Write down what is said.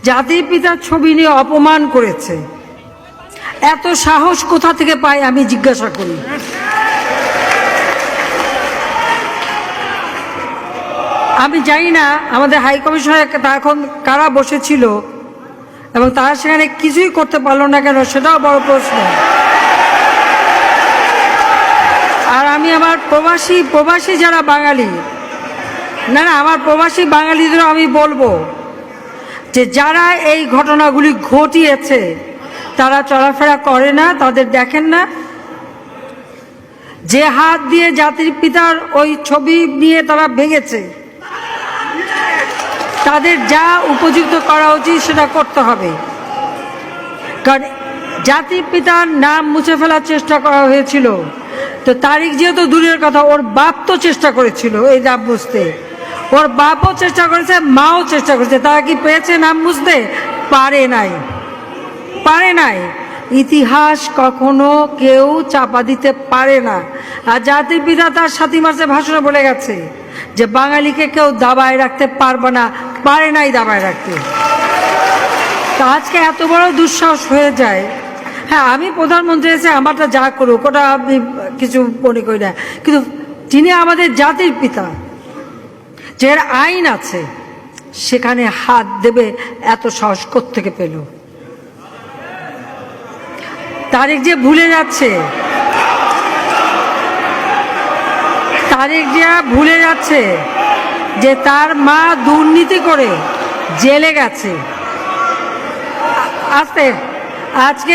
জাতির পিতার ছবি নিয়ে অপমান করেছে। এত সাহস কোথা থেকে পায় আমি জিজ্ঞাসা করি। আমি জানি না আমাদের হাই কমিশনার এখন কারা বসেছিল এবং তারা সেখানে কিছুই করতে পারলো না কেন, সেটাও বড় প্রশ্ন। আর আমি আমার প্রবাসী যারা বাঙালি, না আমার প্রবাসী বাঙালিদেরও আমি বলবো যে যারা এই ঘটনাগুলি ঘটিয়েছে তারা চলাফেরা করে না, তাদের দেখেন না। যে হাত দিয়ে জাতির পিতার ওই ছবি নিয়ে তারা ভেঙেছে, তাদের যা উপযুক্ত করা উচিত সেটা করতে হবে। কারণ জাতির পিতার নাম মুছে ফেলার চেষ্টা করা হয়েছিল, তো তারিখ যেহেতু দূরের কথা, ওর বাপ তো চেষ্টা করেছিল এই নাম মুছতে, ওর বাপও চেষ্টা করেছে, মাও চেষ্টা করেছে। তারা কি পেয়েছে নাম মুছতে? পারে নাই। ইতিহাস কখনো কেউ চাপা দিতে পারে না। আর জাতির পিতা তার 7 মার্চে ভাষণে বলে গেছে যে বাঙালিকে কেউ দাবায় রাখতে পারবে না, পারে নাই দাবায় রাখতে। তা আজকে এত বড় দুঃসাহস হয়ে যায়। হ্যাঁ, আমি প্রধানমন্ত্রী এসে আমারটা যা করুক ওটা আমি কিছু মনে করি না, কিন্তু যিনি আমাদের জাতির পিতা, যে আইন আছে, সেখানে হাত দেবে এত সাহস কোত্থেকে পেল? তারেক যে ভুলে যাচ্ছে যে তার মা দুর্নীতি করে জেলে গেছে। আজকে